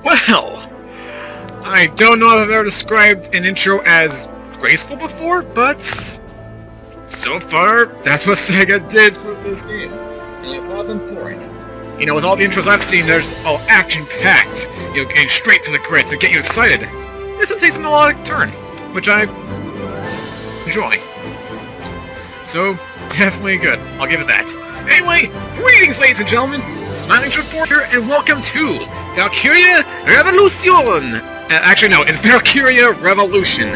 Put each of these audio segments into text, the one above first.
Well, I don't know if I've ever described an intro as graceful before, but so far, that's what Sega did for this game. And I applaud them for it. You know, with all the intros I've seen, there's all action-packed, you know, getting straight to the grid to get you excited. This one takes a melodic turn, which I enjoy. So, definitely good. I'll give it that. Anyway, greetings ladies and gentlemen! Smiling Short here, and welcome to Valkyria Revolution! Actually no, it's Valkyria Revolution.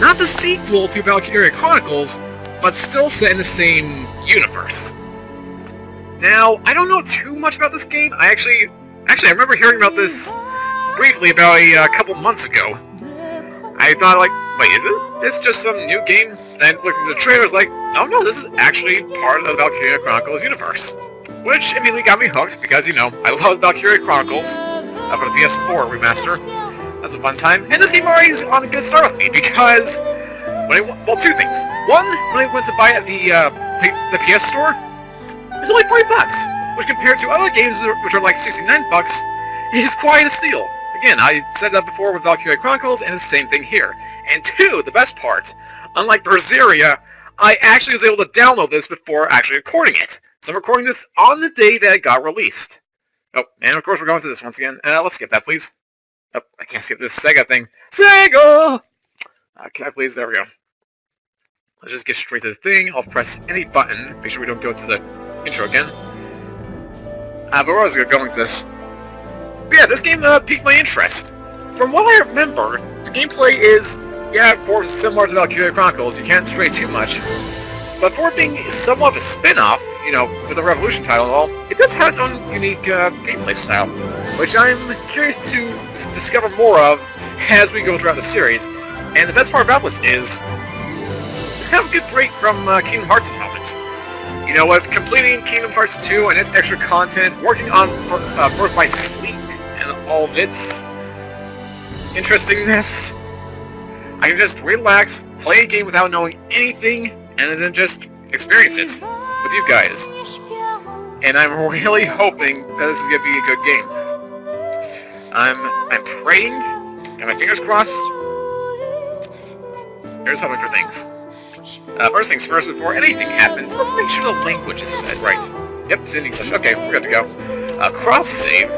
Not the sequel to Valkyria Chronicles, but still set in the same universe. Now, I don't know too much about this game. I remember hearing about this briefly about a couple months ago. I thought, like, wait, is it? It's just some new game? Then looked at the trailers, like, oh no, this is actually part of the Valkyria Chronicles universe. Which immediately got me hooked, because, you know, I love Valkyria Chronicles for the PS4 remaster. That's a fun time. And this game already is on a good start with me, because, well, two things. One, when I went to buy it at the PS Store, it was only $40, which compared to other games which are like $69, is quite a steal. Again, I said that before with Valkyria Chronicles, and it's the same thing here. And two, the best part, unlike Berseria, I actually was able to download this before actually recording it. So I'm recording this on the day that it got released. Oh, and of course we're going to this once again. Let's skip that, please. Oh, I can't skip this Sega thing. Sega! Can I please? There we go. Let's just get straight to the thing. I'll press any button. Make sure we don't go to the intro again. But where was I going with this? But yeah, this game piqued my interest. From what I remember, the gameplay is, yeah, of course, similar to Valkyria Chronicles. You can't stray too much. But for it being somewhat of a spin-off, you know, with the Revolution title and all, it does have its own unique gameplay style, which I'm curious to discover more of as we go throughout the series. And the best part about this is, it's kind of a good break from Kingdom Hearts at the moment. You know, with completing Kingdom Hearts 2 and its extra content, working on Birth by Sleep and all of its interestingness, I can just relax, play a game without knowing anything, and then just experience it with you guys. And I'm really hoping that this is going to be a good game. I'm praying, got my fingers crossed. Here's hoping for things. First things first, before anything happens, let's make sure the language is said right. Yep, it's in English. Okay, we're good to go. Cross-save.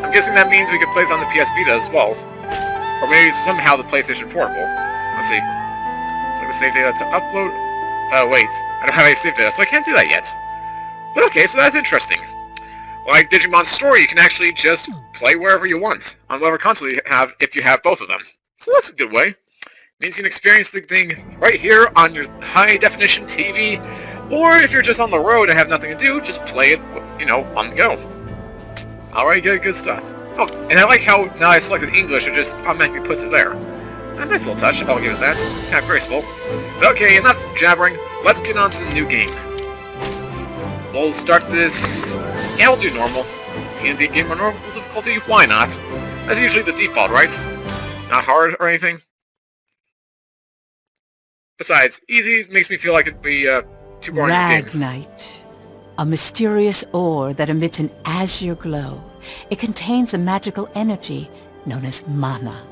I'm guessing that means we can play this on the PS Vita as well. Or maybe somehow the PlayStation Portable. Let's see. So the save data to upload. Wait. I don't have any save data, so I can't do that yet. But okay, so that's interesting. Like Digimon Story, you can actually just play wherever you want, on whatever console you have, if you have both of them. So that's a good way. Means you can experience the thing right here on your high-definition TV, or if you're just on the road and have nothing to do, just play it, you know, on the go. Alright, good stuff. Oh, and I like how now I selected English, it just automatically puts it there. A nice little touch, I'll give it that. Kind of graceful. But okay, enough jabbering. Let's get on to the new game. We'll start this... Yeah, we'll do normal. Indeed, game on normal difficulty? Why not? That's usually the default, right? Not hard or anything. Besides, easy makes me feel like it'd be too boring a game. Ragnite. A mysterious ore that emits an azure glow. It contains a magical energy known as mana.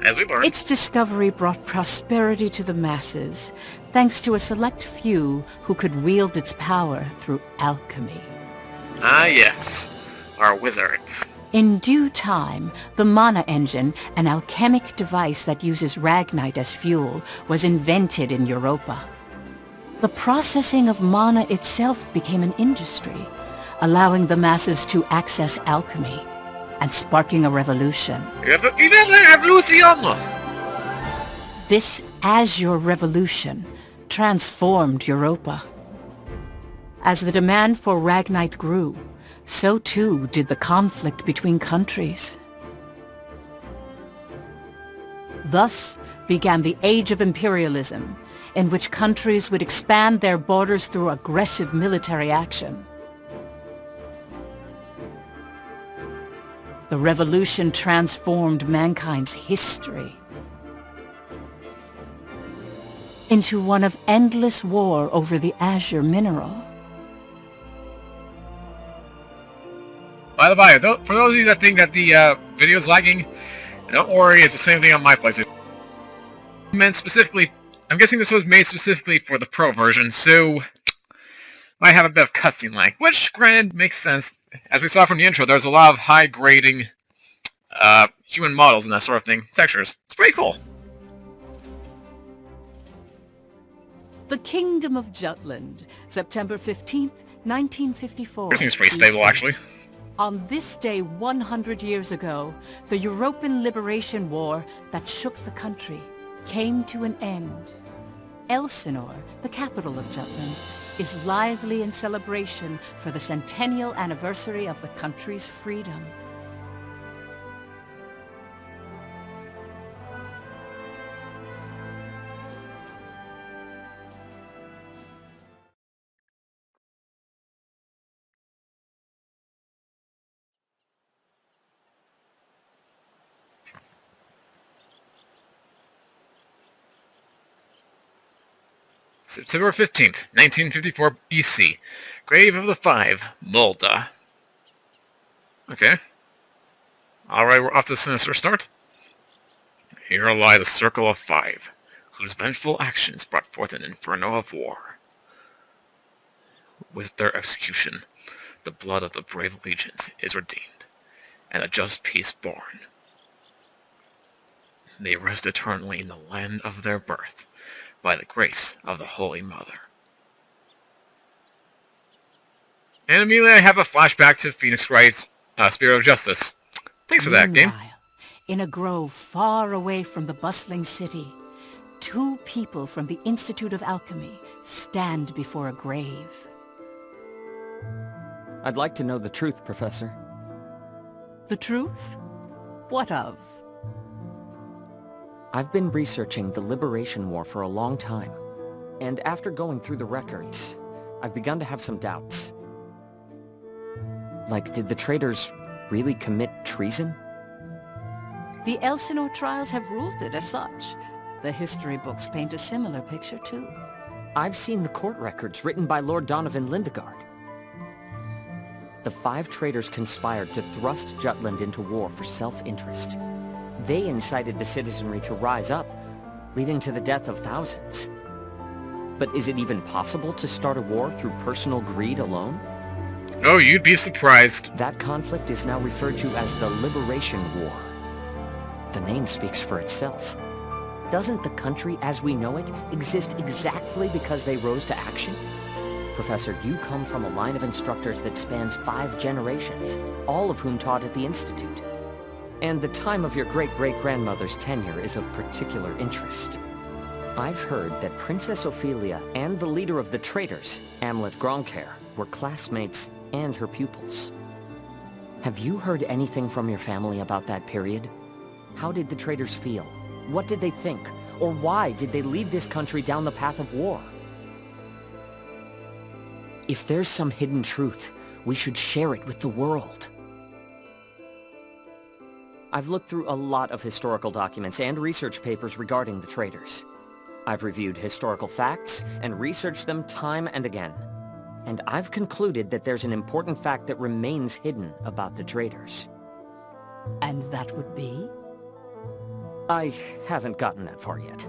As we learned. Its discovery brought prosperity to the masses, thanks to a select few who could wield its power through alchemy. Ah yes, our wizards. In due time, the mana engine, an alchemic device that uses Ragnite as fuel, was invented in Europa. The processing of mana itself became an industry, allowing the masses to access alchemy and sparking a revolution. This Azure Revolution transformed Europa. As the demand for Ragnite grew, so too did the conflict between countries. Thus began the Age of Imperialism, in which countries would expand their borders through aggressive military action. The revolution transformed mankind's history into one of endless war over the azure mineral. By the by, for those of you that think that the video is lagging, don't worry, it's the same thing on my PlayStation. Meant specifically, I'm guessing this was made specifically for the Pro version, so might have a bit of cutscene lag, which, granted, makes sense. As we saw from the intro, there's a lot of high-grading human models and that sort of thing, textures. It's pretty cool. The Kingdom of Jutland, September 15th, 1954. It seems pretty stable, actually. On this day 100 years ago, the European Liberation War that shook the country came to an end. Elsinore, the capital of Jutland, is lively in celebration for the centennial anniversary of the country's freedom. September 15th, 1954 BC. Grave of the Five, Mulda. Okay. Alright, we're off to a sinister start. Here lie the Circle of Five, whose vengeful actions brought forth an inferno of war. With their execution, the blood of the brave legions is redeemed, and a just peace born. They rest eternally in the land of their birth, by the grace of the Holy Mother. And immediately I have a flashback to Phoenix Wright's Spirit of Justice. Thanks for that, game. Meanwhile, in a grove far away from the bustling city, two people from the Institute of Alchemy stand before a grave. I'd like to know the truth, Professor. The truth? What of? I've been researching the Liberation War for a long time, and after going through the records, I've begun to have some doubts. Like, did the traitors really commit treason? The Elsinore trials have ruled it as such. The history books paint a similar picture, too. I've seen the court records written by Lord Donovan Lindegard. The 5 traitors conspired to thrust Jutland into war for self-interest. They incited the citizenry to rise up, leading to the death of thousands. But is it even possible to start a war through personal greed alone? Oh, you'd be surprised. That conflict is now referred to as the Liberation War. The name speaks for itself. Doesn't the country as we know it exist exactly because they rose to action? Professor, you come from a line of instructors that spans 5 generations, all of whom taught at the Institute. And the time of your great-great-grandmother's tenure is of particular interest. I've heard that Princess Ophelia and the leader of the traitors, Amleth Gronkair, were classmates and her pupils. Have you heard anything from your family about that period? How did the traitors feel? What did they think? Or why did they lead this country down the path of war? If there's some hidden truth, we should share it with the world. I've looked through a lot of historical documents and research papers regarding the traitors. I've reviewed historical facts and researched them time and again. And I've concluded that there's an important fact that remains hidden about the traitors. And that would be? I haven't gotten that far yet.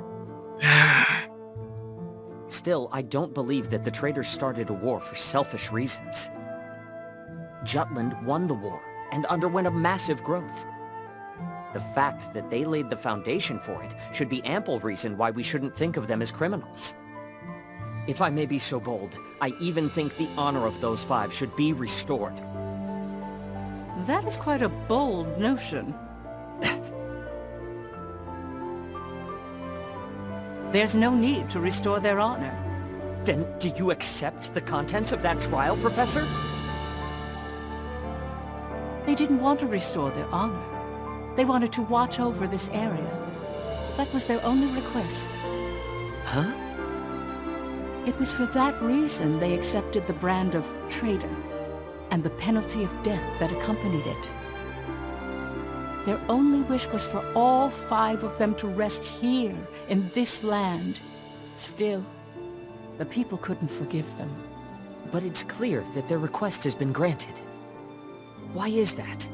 Still, I don't believe that the traitors started a war for selfish reasons. Jutland won the war and underwent a massive growth. The fact that they laid the foundation for it should be ample reason why we shouldn't think of them as criminals. If I may be so bold, I even think the honor of those 5 should be restored. That is quite a bold notion. There's no need to restore their honor. Then do you accept the contents of that trial, Professor? They didn't want to restore their honor. They wanted to watch over this area. That was their only request. Huh? It was for that reason they accepted the brand of traitor and the penalty of death that accompanied it. Their only wish was for all 5 of them to rest here in this land. Still, the people couldn't forgive them. But it's clear that their request has been granted. Why is that?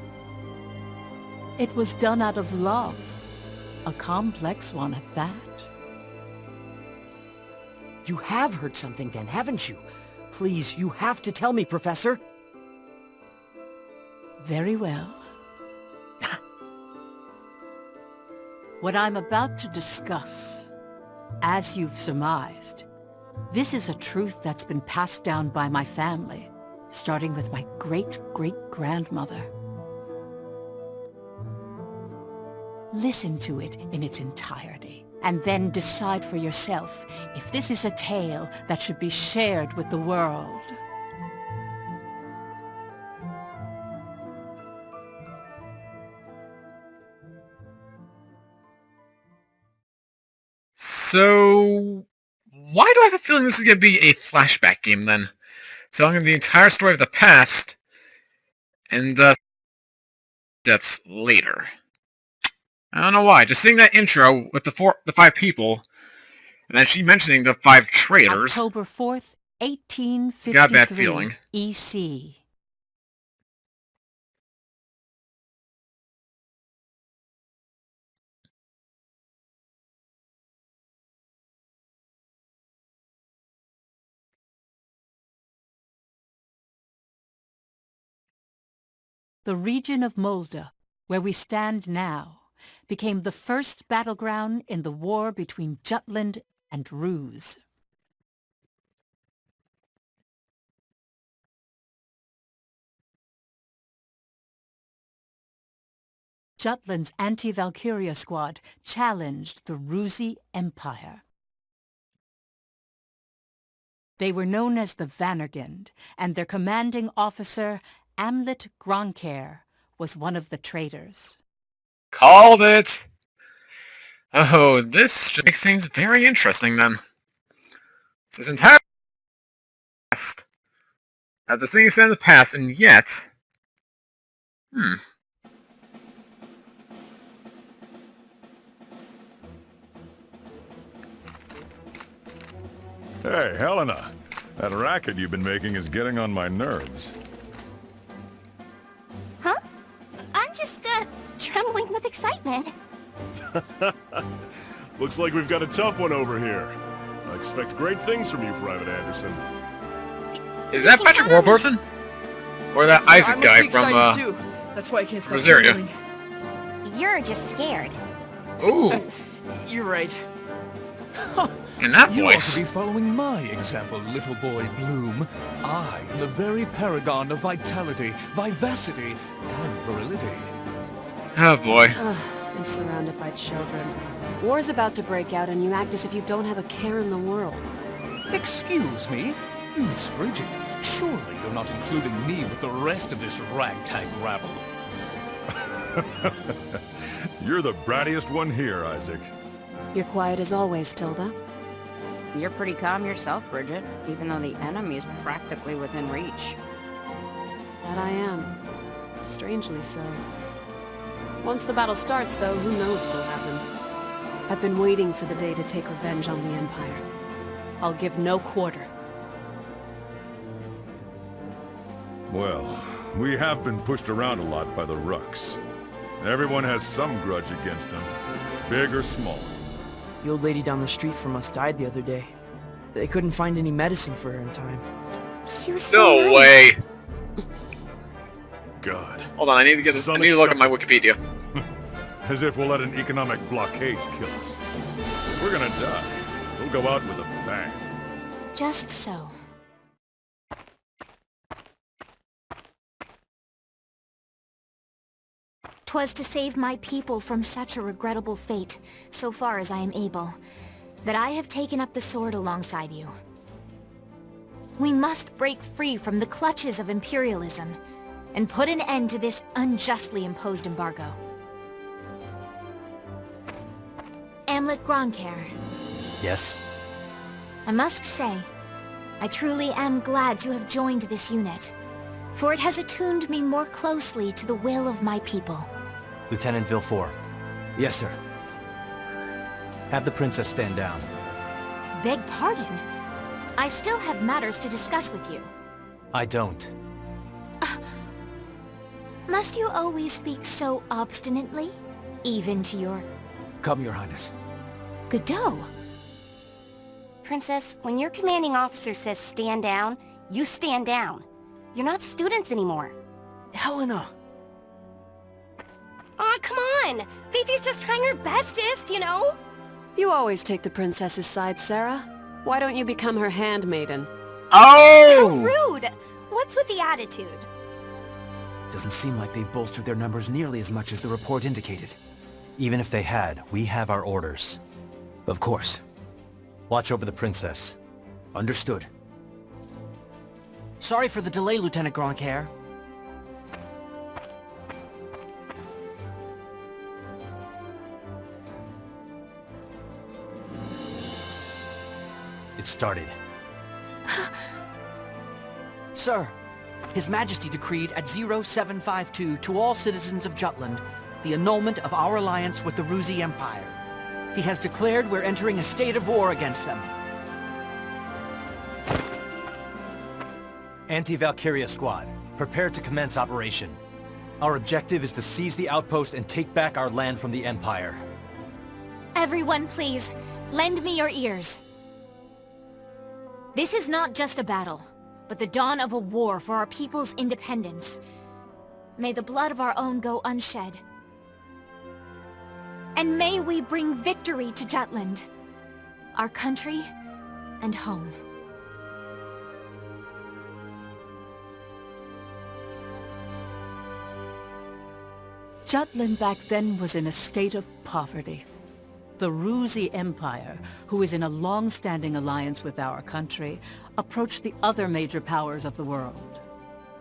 It was done out of love. A complex one at that. You have heard something then, haven't you? Please, you have to tell me, Professor. Very well. What I'm about to discuss, as you've surmised, this is a truth that's been passed down by my family, starting with my great-great-grandmother. Listen to it in its entirety, and then decide for yourself if this is a tale that should be shared with the world. So, why do I have a feeling this is going to be a flashback game then? Telling the entire story of the past, and the deaths later. I don't know why. Just seeing that intro with the 5 people, and then she mentioning the 5 traitors. October 4th, 1853. Got a bad feeling. EC. The region of Molde, where we stand now, became the first battleground in the war between Jutland and Ruse. Jutland's anti-Valkyria squad challenged the Rusi Empire. They were known as the Vannergund, and their commanding officer, Amleth Gronkair, was one of the traitors. Called it! Oh, this just makes things very interesting then. This entire past. This thing is set in the past, and yet... Hey, Helena. That racket you've been making is getting on my nerves. Huh? I'm just, trembling with excitement. Looks like we've got a tough one over here. I expect great things from you, Private Anderson. Is that Patrick Warburton? Or that Isaac guy from, too. That's why I can't stop Rosario? trembling. You're just scared. Ooh, You're right. in that You ought voice. to be following my example, little boy Bloom. I am the very paragon of vitality, vivacity, and virility. Oh boy. And surrounded by children. War's about to break out and you act as if you don't have a care in the world. Excuse me? Miss Bridget, surely you're not including me with the rest of this ragtag rabble. You're the brattiest one here, Isaac. You're quiet as always, Tilda. You're pretty calm yourself, Bridget, even though the enemy is practically within reach. That I am. Strangely so. Once the battle starts, though, who knows what'll happen. I've been waiting for the day to take revenge on the Empire. I'll give no quarter. Well, we have been pushed around a lot by the Rucks. Everyone has some grudge against them, big or small. The old lady down the street from us died the other day. They couldn't find any medicine for her in time. She was so No nice. way. God. Hold on, I need to get this. I need to look at my Wikipedia. As if we'll let an economic blockade kill us. If we're gonna die, we'll go out with a bang. Just so. 'Twas to save my people from such a regrettable fate, so far as I am able, that I have taken up the sword alongside you. We must break free from the clutches of imperialism, and put an end to this unjustly imposed embargo. Amleth Gronkair, Yes? I must say, I truly am glad to have joined this unit, for it has attuned me more closely to the will of my people. Lieutenant Villefort. Yes, sir. Have the princess stand down. Beg pardon? I still have matters to discuss with you. I don't. Must you always speak so obstinately? Even to your... Come, Your Highness. Godot? Princess, when your commanding officer says stand down, you stand down. You're not students anymore. Helena! Aw, come on! Fifi's just trying her bestest, you know? You always take the princess's side, Sarah. Why don't you become her handmaiden? Oh! Rude! What's with the attitude? Doesn't seem like they've bolstered their numbers nearly as much as the report indicated. Even if they had, we have our orders. Of course. Watch over the princess. Understood. Sorry for the delay, Lieutenant Grandcaire. It started. Sir, His Majesty decreed at 0752 to all citizens of Jutland the annulment of our alliance with the Ruzi Empire. He has declared we're entering a state of war against them. Anti-Valkyria Squad, prepare to commence operation. Our objective is to seize the outpost and take back our land from the Empire. Everyone, please, lend me your ears. This is not just a battle, but the dawn of a war for our people's independence. May the blood of our own go unshed. And may we bring victory to Jutland, our country and home. Jutland back then was in a state of poverty. The Ruzi Empire, who is in a long-standing alliance with our country, approached the other major powers of the world.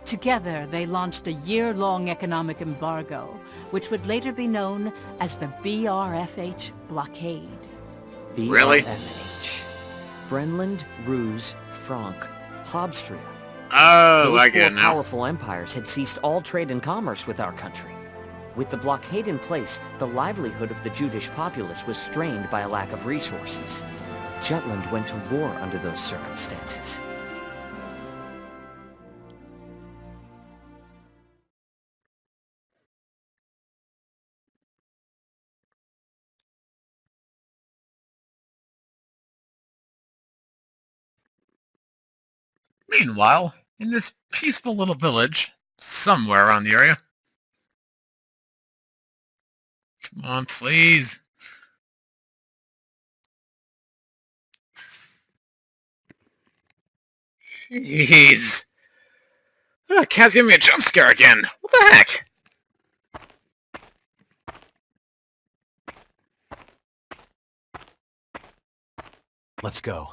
Together, they launched a year-long economic embargo, which would later be known as the BRFH blockade. Really? BRFH. Brenland, Ruse, Frank, Hobstria. Oh, Those I get four it now. powerful empires had ceased all trade and commerce with our country. With the blockade in place, the livelihood of the Judish populace was strained by a lack of resources. Jutland went to war under those circumstances. Meanwhile, in this peaceful little village, somewhere around the area. Come on, please. Jeez. Oh, Cat's giving me a jump scare again. What the heck? Let's go.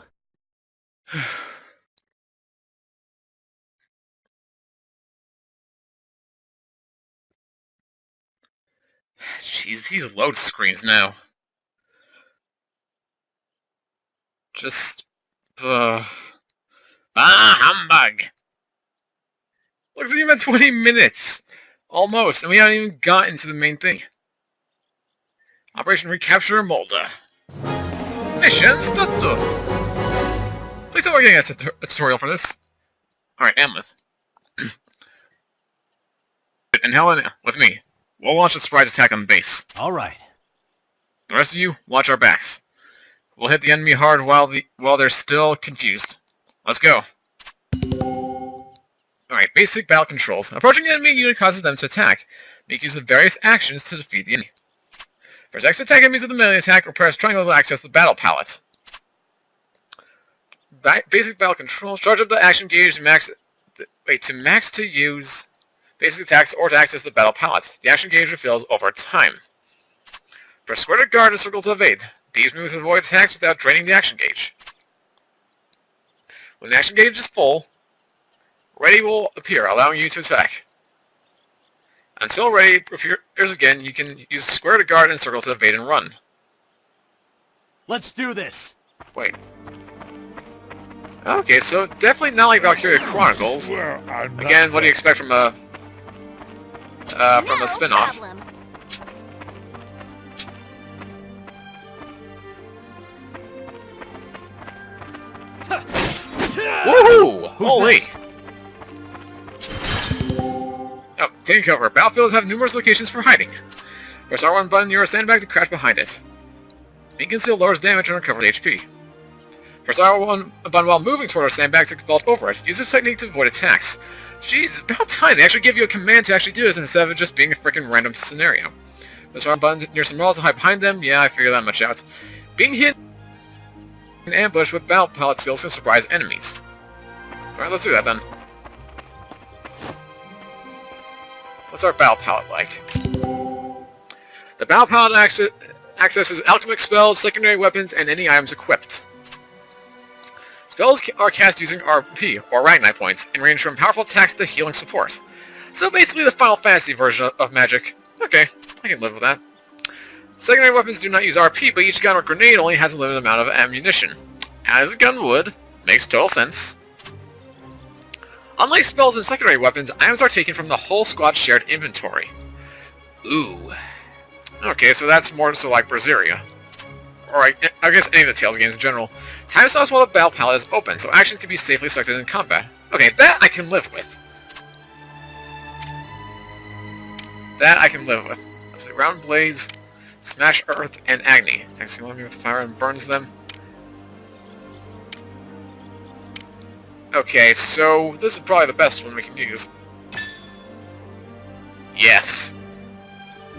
Jeez, these load screens now. Just... humbug! Looks like even 20 minutes! Almost, and we haven't even gotten to the main thing. Operation Recapture Molda. Mission started! Please tell me we're getting a tutorial for this. Alright, Amleth. And Helena, with me. We'll launch a surprise attack on the base. All right. The rest of you, watch our backs. We'll hit the enemy hard while they're still confused. Let's go. Alright, basic battle controls. Approaching an enemy unit causes them to attack. Make use of various actions to defeat the enemy. Press X to attack enemies with a melee attack, or press triangle to access the battle palette. Basic battle controls. Charge up the action gauge to max to use basic attacks or to access the battle palette. The action gauge refills over time. Press square to guard and circle to evade. These moves avoid attacks without draining the action gauge. When the action gauge is full, ready will appear, allowing you to attack. Until ready appears again, you can use square to guard and circle to evade and run. Let's do this! Wait. Okay, so definitely not like Valkyria Chronicles. Again, what do you expect from a spin-off? Problem. Woohoo! Holy! Next? Oh, Taking cover. Battlefields have numerous locations for hiding. Press R1 button near a sandbag to crouch behind it. Being concealed lowers damage and recovers HP. Press R1 button while moving toward a sandbag to vault over it. Use this technique to avoid attacks. Jeez, about time they actually give you a command to actually do this instead of it just being a freaking random scenario. Press R1 button near some walls to hide behind them. Yeah, I figured that much out. Being hit in ambush with battle pallet skills can surprise enemies. Alright, let's do that then. What's our battle palette like? The battle palette accesses alchemic spells, secondary weapons, and any items equipped. Spells are cast using RP, or Ragnite points, and range from powerful attacks to healing support. So basically the Final Fantasy version of magic. Okay, I can live with that. Secondary weapons do not use RP, but each gun or grenade only has a limited amount of ammunition. As a gun would. Makes total sense. Unlike spells and secondary weapons, items are taken from the whole squad's shared inventory. Ooh. Okay, so that's more so like Berseria. Or I guess any of the Tales games in general. Time stops while the battle palette is open, so actions can be safely selected in combat. Okay, that I can live with. That I can live with. Let's see, Round Blaze, Smash Earth, and Agni. Attacks the enemy with fire and burns them. Okay, so this is probably the best one we can use. Yes.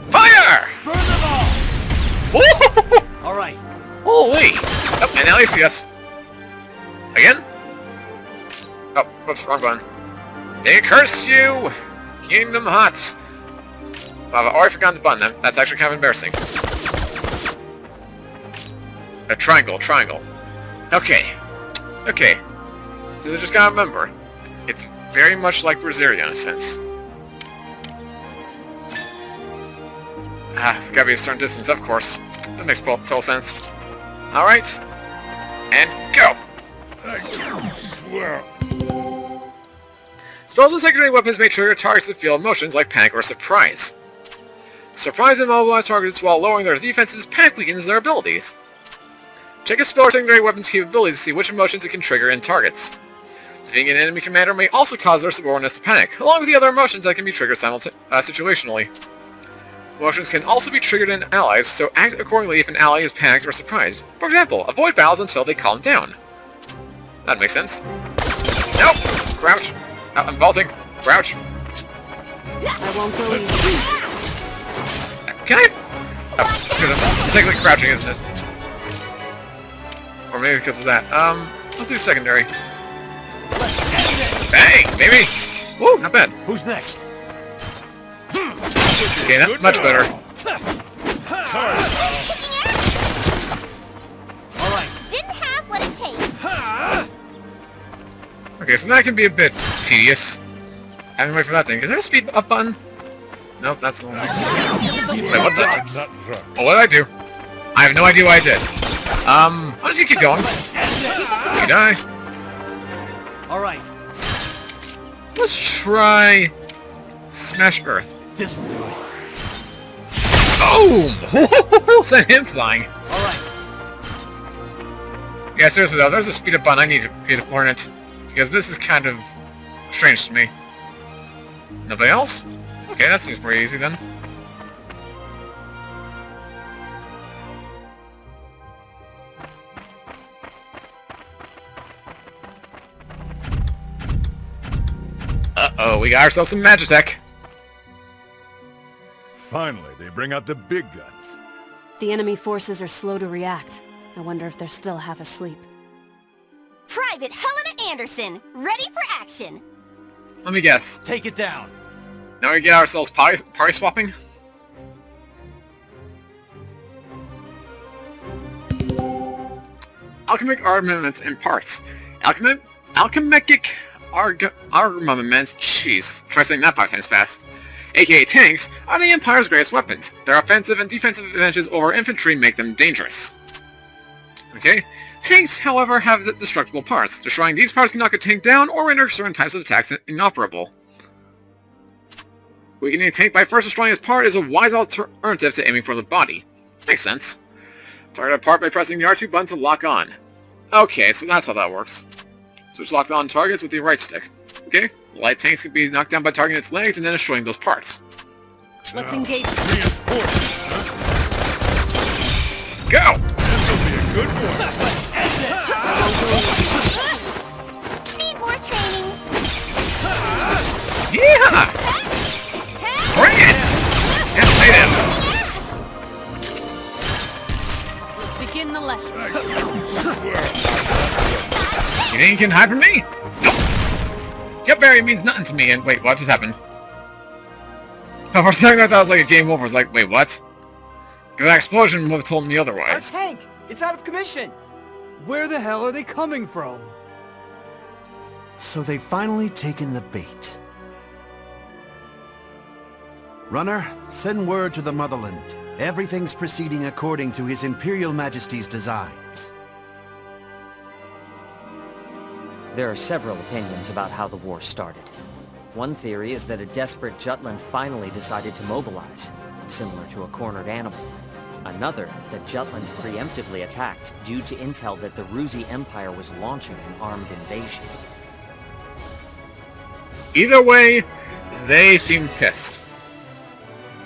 Fire! Burn them all! Alright. Holy! Oh, and now they see us. Again? Oh, whoops, wrong button. They curse you! Kingdom Hearts! Well, I've already forgotten the button then. That's actually kind of embarrassing. A triangle, triangle. Okay. Okay. So you just gotta remember, it's very much like Berseria in a sense. Gotta be a certain distance, of course. That makes total sense. Alright. And go! I swear. Spells and secondary weapons may trigger targets that feel emotions like panic or surprise. Surprise and immobilize targets while lowering their defenses, panic weakens their abilities. Check a spell or secondary weapon's capabilities to see which emotions it can trigger in targets. Being an enemy commander may also cause their subordinates to panic, along with the other emotions that can be triggered situationally. Emotions can also be triggered in allies, so act accordingly if an ally is panicked or surprised. For example, avoid battles until they calm down. That makes sense. Nope! Crouch! Oh, I'm vaulting! Crouch! I won't go easy. Can I? Oh, it's technically crouching, isn't it? Or maybe because of that. Let's do secondary. Bang! Maybe! Woo, not bad. Who's next? Okay, not much better. Alright. Didn't have what it takes. Okay, so that can be a bit tedious. Having to wait for that thing. Is there a speed up button? Nope, that's the one. Wait, what the? Oh, what did I do? I have no idea what I did. I'll just keep going. You die. Alright. Let's try Smash Earth. This'll do it. Boom! Sent him flying. Alright. Yeah, seriously though, there's a speed up button. I need to learn it. Because this is kind of strange to me. Nobody else? Okay, that seems pretty easy then. Uh-oh, we got ourselves some Magitech. Finally, they bring out the big guns. The enemy forces are slow to react. I wonder if they're still half asleep. Private Helena Anderson, ready for action. Let me guess. Take it down. Now we get ourselves party swapping? Alchemic armaments and parts. Alchemic armaments, jeez, try saying that 5 times fast, aka tanks, are the Empire's greatest weapons. Their offensive and defensive advantages over infantry make them dangerous. Okay? Tanks, however, have destructible parts. Destroying these parts can knock a tank down or render certain types of attacks inoperable. Weakening a tank by first destroying its part is a wise alternative to aiming for the body. Makes sense. Target a part by pressing the R2 button to lock on. Okay, so that's how that works. Switch locked on targets with the right stick. Okay, light tanks can be knocked down by targeting its legs and then destroying those parts. Let's engage. Reinforcements, huh? Go! This'll be a good one. Let's end this! Need more training. Yeah! Bring it! Yes, Let's begin the lesson. you think you can hide from me? Nope. Gut barrier means nothing to me, and wait, what just happened? Oh, for a second I thought it was like a game over. I was like, wait, what? Because that explosion would have told me Our otherwise. tank! It's out of commission! Where the hell are they coming from? So they've finally taken the bait. Runner, send word to the motherland. Everything's proceeding according to His Imperial Majesty's designs. There are several opinions about how the war started. One theory is that a desperate Jutland finally decided to mobilize, similar to a cornered animal. Another, that Jutland preemptively attacked due to intel that the Ruzi Empire was launching an armed invasion. Either way, they seem pissed.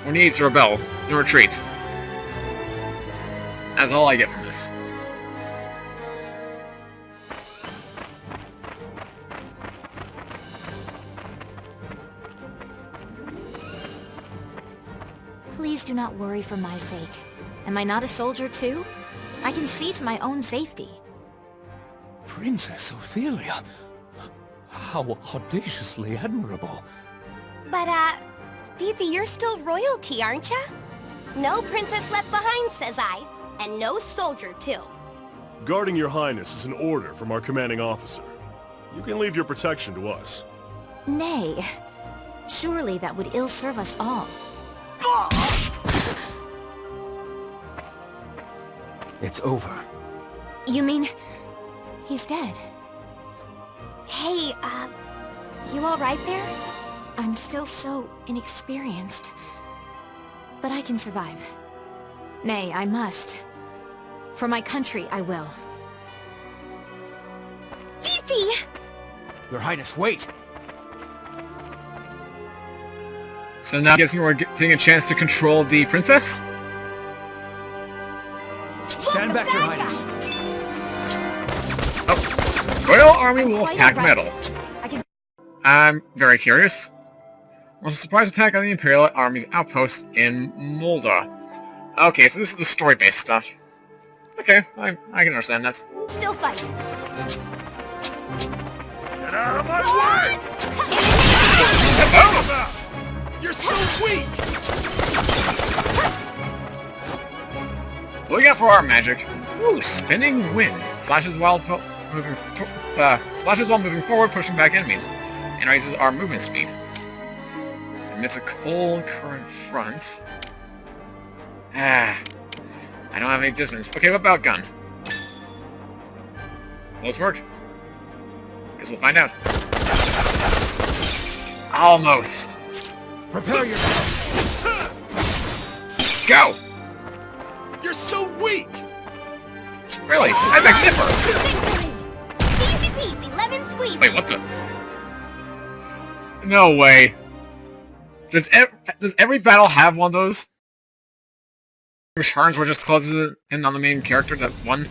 Or needs to rebel, and retreat. That's all I get from this. Please do not worry for my sake. Am I not a soldier too? I can see to my own safety. Princess Ophelia. How audaciously admirable. But, Fifi, you're still royalty, aren't ya? No princess left behind, says I. And no soldier, too. Guarding your highness is an order from our commanding officer. You can leave your protection to us. Nay. Surely that would ill-serve us all. It's over. You mean... he's dead? Hey, you alright there? I'm still so inexperienced. But I can survive. Nay, I must. For my country, I will. Fifi! Your Highness, wait! So now I'm guessing we're getting a chance to control the princess? Stand back, Your Highness! Oh. Royal Army will Quite pack all right. metal. I can... I'm very curious. Was a surprise attack on the Imperial Army's outpost in Molda. Okay, so this is the story-based stuff. Okay, I can understand that. Still fight. Get out of my way! Oh! You're so weak! What do we got for our magic? Ooh, spinning wind. Slashes while moving forward, pushing back enemies. And raises our movement speed. Emits a cold current front. I don't have any distance. Okay, what about gun? Will this work? Guess we'll find out. Almost. Prepare yourself! Go! You're so weak! Really? I'm a nipper! Easy peasy, lemon squeezy. Wait, what the? No way. Does every battle have one of those? Turns where it just closes it in on the main character that won?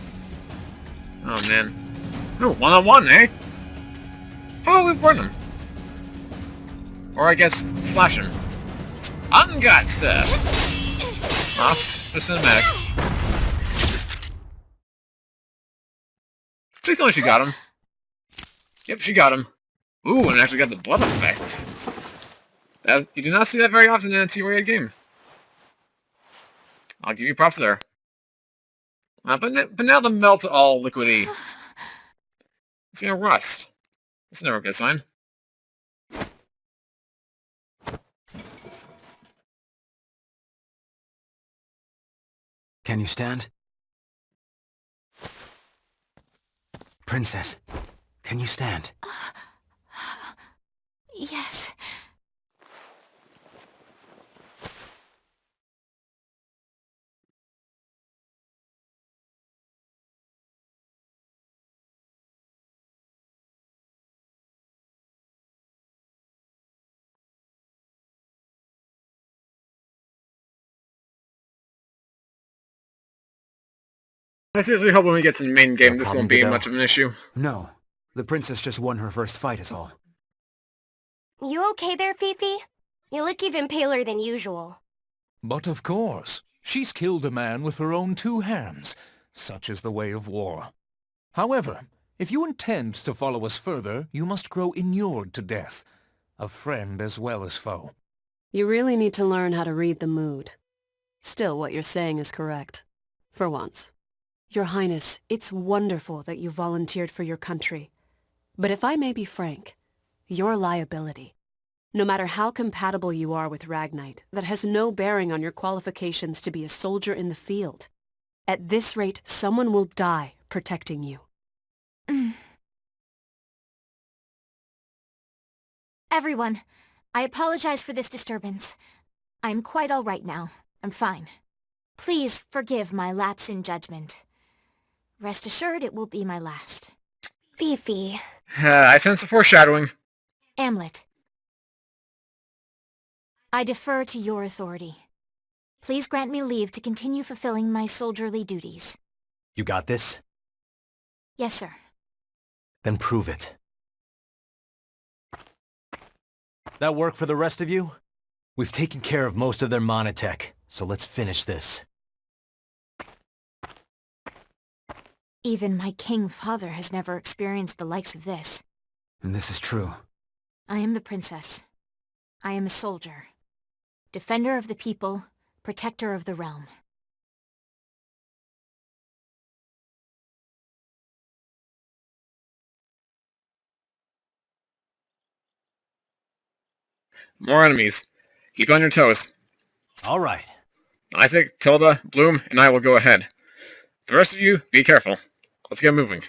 Oh man. Oh, one-on-one, eh? How about we burn them? Or I guess slash him. Unguts! Off the cinematic. Please tell me she got him. Yep, she got him. Ooh, and actually got the blood effects. You do not see that very often in a T-rated game. I'll give you props there. But now the melt's all liquidy. It's gonna rust. That's never a good sign. Can you stand? Princess, can you stand? Yes. I seriously hope when we get to the main game, this problem, won't be Godot? much of an issue. No. The princess just won her first fight is all. You okay there, Fifi? You look even paler than usual. But of course, she's killed a man with her own 2 hands. Such is the way of war. However, if you intend to follow us further, you must grow inured to death. A friend as well as foe. You really need to learn how to read the mood. Still, what you're saying is correct. For once. Your Highness, it's wonderful that you volunteered for your country. But if I may be frank, you're a liability. No matter how compatible you are with Ragnite, that has no bearing on your qualifications to be a soldier in the field. At this rate, someone will die protecting you. Everyone, I apologize for this disturbance. I'm quite all right now. I'm fine. Please forgive my lapse in judgment. Rest assured it will be my last. Fifi. I sense a foreshadowing. Amleth. I defer to your authority. Please grant me leave to continue fulfilling my soldierly duties. You got this? Yes, sir. Then prove it. That work for the rest of you? We've taken care of most of their monotech, so let's finish this. Even my king father has never experienced the likes of this. And this is true. I am the princess. I am a soldier. Defender of the people, protector of the realm. More enemies. Keep on your toes. All right. Isaac, Tilda, Bloom, and I will go ahead. The rest of you, be careful. Let's get moving.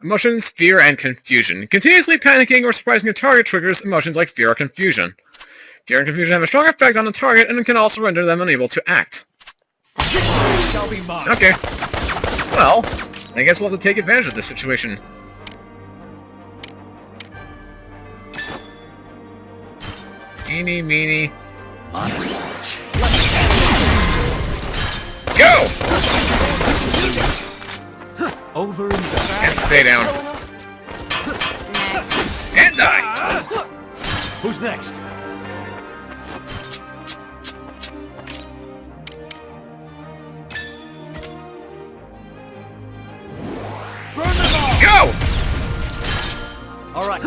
Emotions, fear, and confusion. Continuously panicking or surprising a target triggers emotions like fear or confusion. Fear and confusion have a strong effect on the target and can also render them unable to act. Shall be mine. Okay. Well, I guess we'll have to take advantage of this situation. Eeny, meeny. Honest. Go! Over and done. And stay down. And die! Who's next? Burn them all! Go! All right.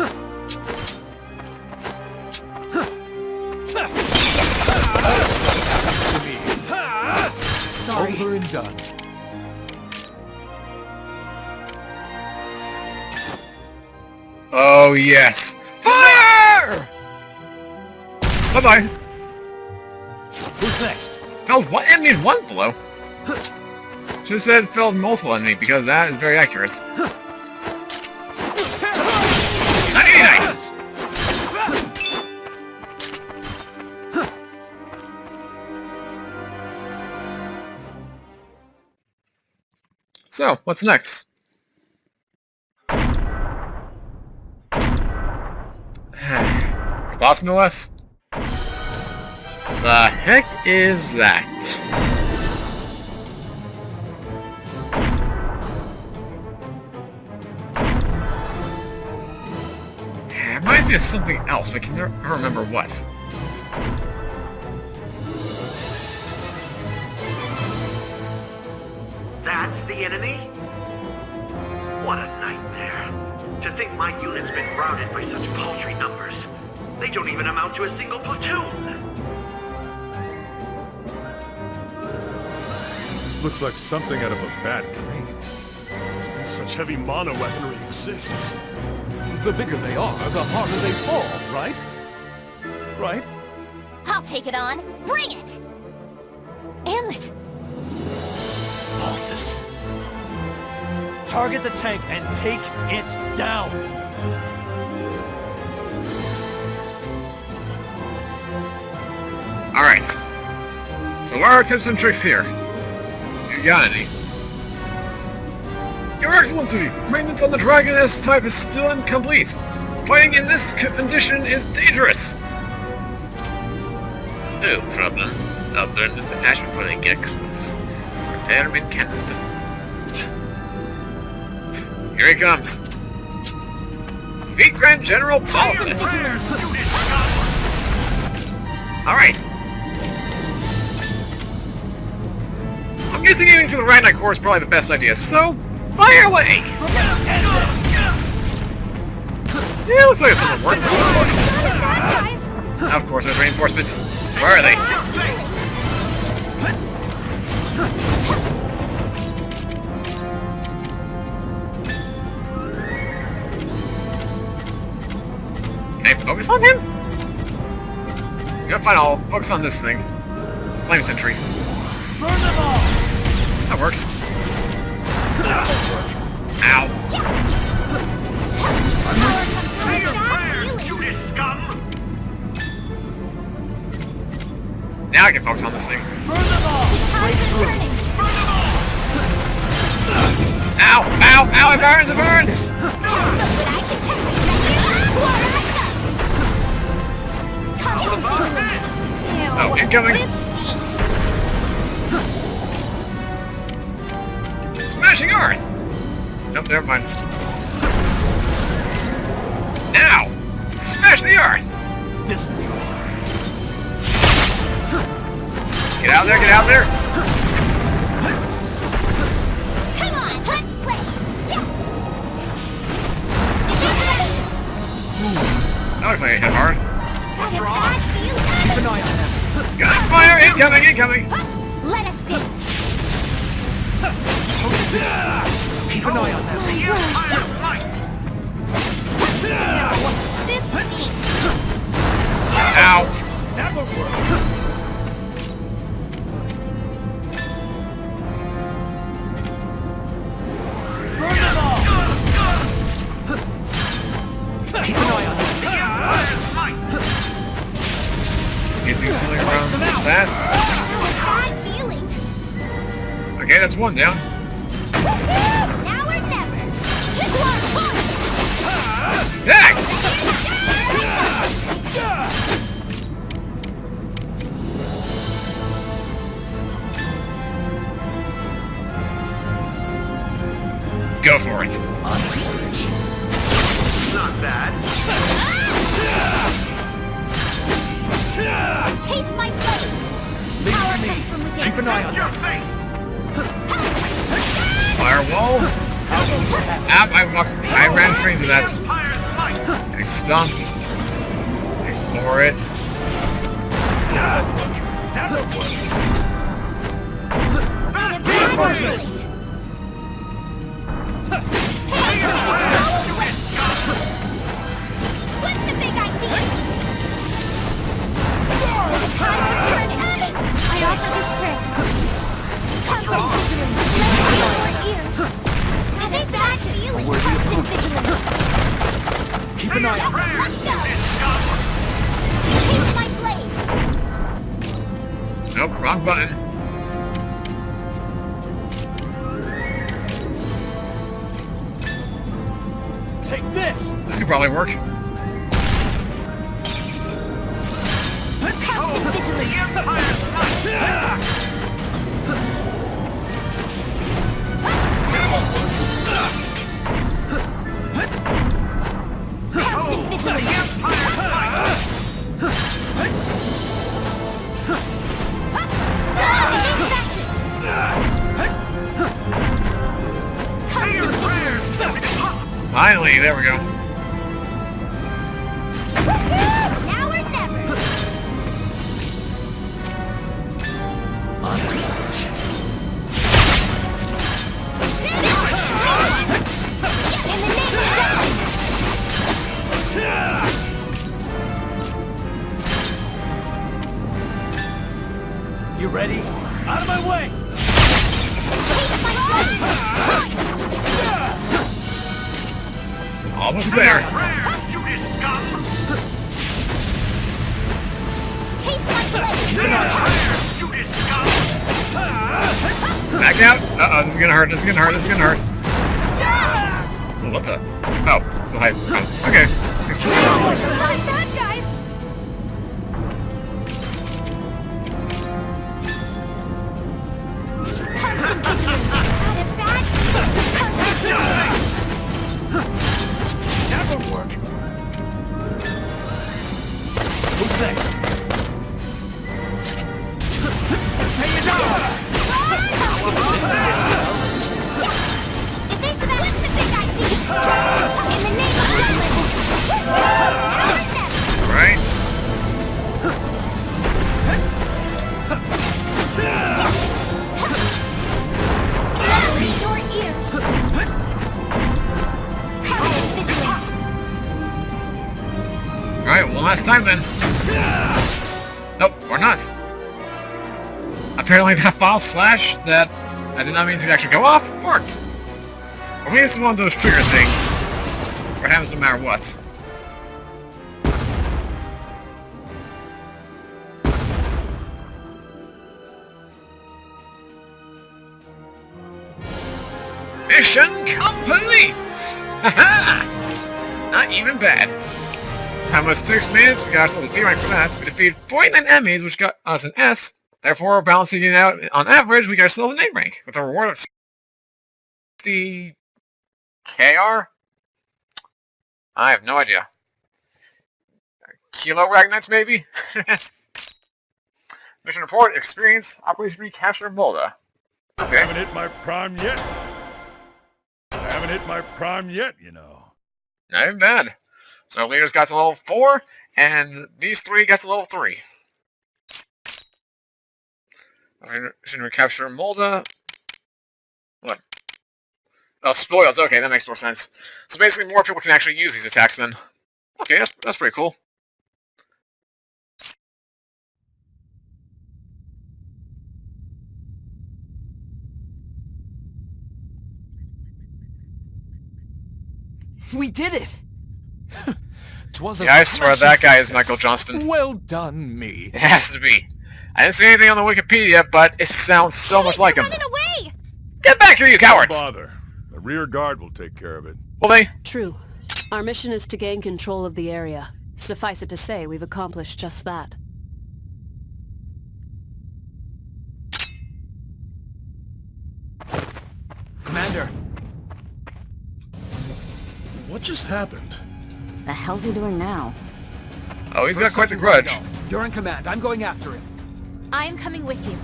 Sorry. Over and done. Oh, yes. Fire! Bye-bye. Who's next? Felled one enemy in one blow? Should have said felled multiple enemy, because that is very accurate. Nice! So, what's next? The boss, no less? The heck is that? It reminds me of something else, but I can never remember what. That's the enemy? What a nightmare. To think my unit's been routed by such paltry numbers. They don't even amount to a single platoon. This looks like something out of a bad dream. I think such heavy mono weaponry exists. The bigger they are, the harder they fall, right? Right? I'll take it on. Bring it! Amleth! Balthus. Target the tank and take it down. Alright. So what are our tips and tricks here? You got any? Your Excellency! Maintenance on the Dragon S-type is still incomplete. Fighting in this condition is dangerous! No problem. I'll burn them to ash before they get close. Airman canister. Here he comes. Defeat Grand General Amleth. Alright. I'm guessing aiming for the Ragnite core is probably the best idea, so fire away! Yeah, looks like something works. Of course, there's reinforcements. Where are they? Can I focus on him? Yeah, fine, I'll focus on this thing. Flame Sentry. That works. Ow. Now I can focus on this thing. Ow! Ow! Ow! It burns! It burns! Oh, incoming! Smashing Earth! Nope, never mind. Now! Smash the Earth! This is the order. Get out there, get out there! Come on, let's play! Yeah. That looks like I hit hard. Keep an eye on them. Gunfire! Incoming! Incoming! Let us dance! Keep an eye on them. This stinks! Ow! That won't work. Burn them all! Keep an eye on them. Let's get do something around that. Bad feeling! Okay, that's one down. Now or never! Attack! Go for it. On the surge. Not bad. Taste my flame! Leave it Power to me. comes from within. Keep an eye on Your them. face. Firewall. I ran straight into that. I stumped. Ignore it. That'll work. That'll work. Reinforcements. What's the big idea? The tides are turning. I offer this prayer. Constant vigilance. Let your ears. In this action, constant vigilance. Keep an eye on them. Let's go. Taste my blade. Nope, wrong button. Take this. This could probably work. Constant vigilance. Constant vigilance. Constant vigilance. Finally, there we go. Now or never. On the surge. In the name of justice. You ready? Out of my way! Taste my blade. Almost there. Taste my blade. Back out. Uh-oh, this is gonna hurt. This is gonna hurt. This is gonna hurt. Oh, what the? Oh, it's a high bounce. Okay. Thanks for saying. Not bad, guys. Constant last time then. Nope, or not. Apparently that file slash that I did not mean to actually go off worked. Or maybe it's one of those trigger things where it happens no matter what. Mission complete! Haha! Not even bad. Time was 6 minutes, we got ourselves a B rank for that. We defeated 49 enemies, which got us an S. Therefore, balancing it out on average, we got ourselves an A rank, with a reward of 60 KR? I have no idea. Kilo Ragnites, maybe? Mission report, experience, Operation Recapture Molda. Okay. I haven't hit my prime yet. I haven't hit my prime yet, you know. Not even bad. So leaders got to level 4, and these 3 got to level 3. Should recapture Molda. What? Oh, spoils. Okay, that makes more sense. So basically, more people can actually use these attacks then. Okay, that's pretty cool. We did it! Yeah, I swear that guy is Michael Johnston. Well done, me. It has to be. I didn't see anything on the Wikipedia, but it sounds so much like him. Running away! Get back here, you cowards! Don't bother. The rear guard will take care of it. Will they? True. Our mission is to gain control of the area. Suffice it to say, we've accomplished just that. Commander! What just happened? The hell's he doing now? Oh, he's got quite the grudge. You're in command. I'm going after him. I am coming with you.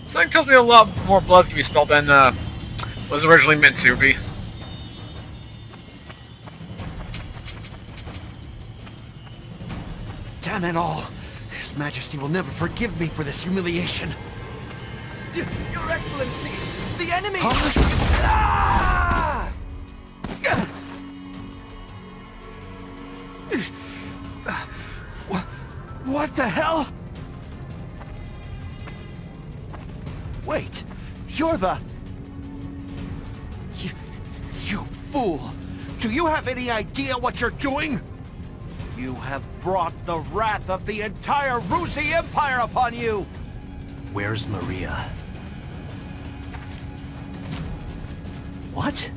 Something tells me a lot more blood's gonna be spilled than was originally meant to be. Damn it all! His Majesty will never forgive me for this humiliation. Your Excellency! The enemy! Ah! What the hell? Wait, you're the... You fool! Do you have any idea what you're doing? You have brought the wrath of the entire Ruzi Empire upon you! Where's Maria? What?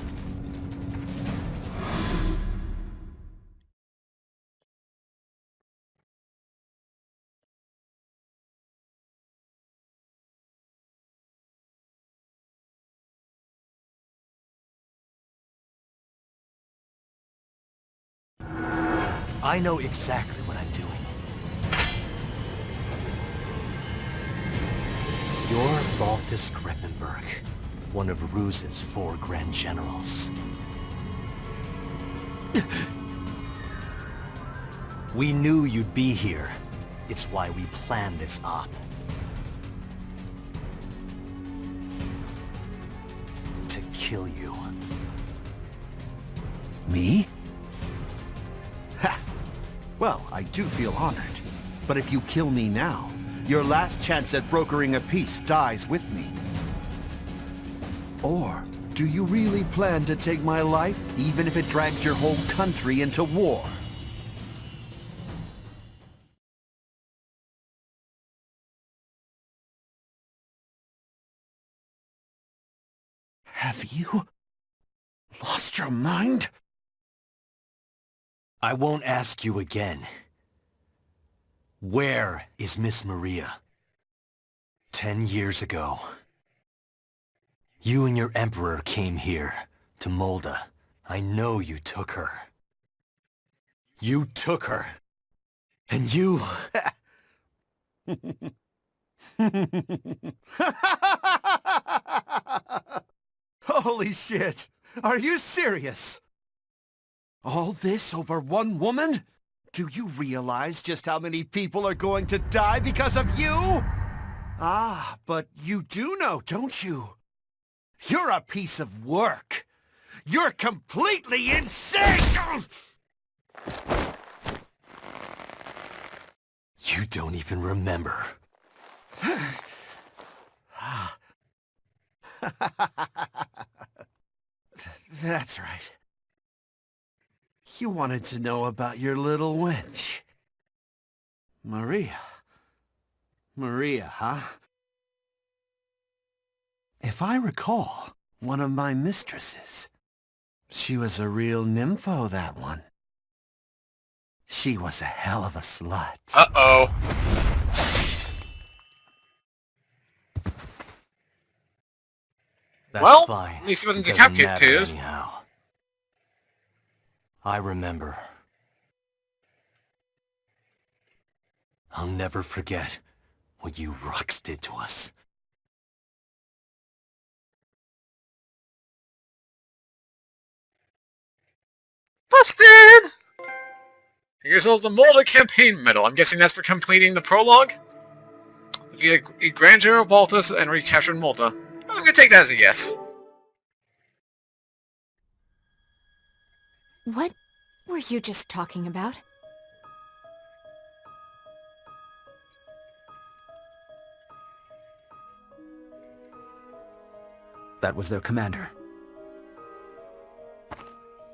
I know exactly what I'm doing. You're Balthus Greppenberg, one of Ruz's 4 Grand Generals. We knew you'd be here. It's why we planned this op. To kill you. Me? Ha! Well, I do feel honored. But if you kill me now, your last chance at brokering a peace dies with me. Or do you really plan to take my life, even if it drags your whole country into war? Have you lost your mind? I won't ask you again. Where is Miss Maria? 10 years ago, you and your Emperor came here, to Molda. I know you took her. You took her. And you... Holy shit! Are you serious? All this over one woman? Do you realize just how many people are going to die because of you? Ah, but you do know, don't you? You're a piece of work! You're completely insane! You don't even remember. That's right. You wanted to know about your little wench. Maria. Maria, huh? If I recall, one of my mistresses. She was a real nympho, that one. She was a hell of a slut. Uh-oh. That's Well, fine. at least he wasn't It doesn't decapitated. matter anyhow. I remember. I'll never forget what you Rux did to us. Busted! Here's the Molder Campaign Medal. I'm guessing that's for completing the prologue? Defeated Grand General Balthus and recaptured Malta. I'm gonna take that as a yes. What were you just talking about? That was their commander.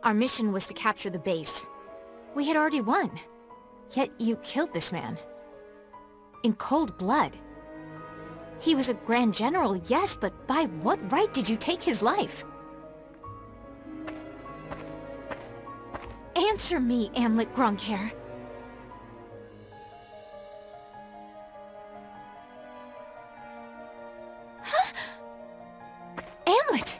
Our mission was to capture the base. We had already won. Yet you killed this man. In cold blood. He was a Grand General, yes, but by what right did you take his life? Answer me, Amleth Gronkhair. Huh? Amleth!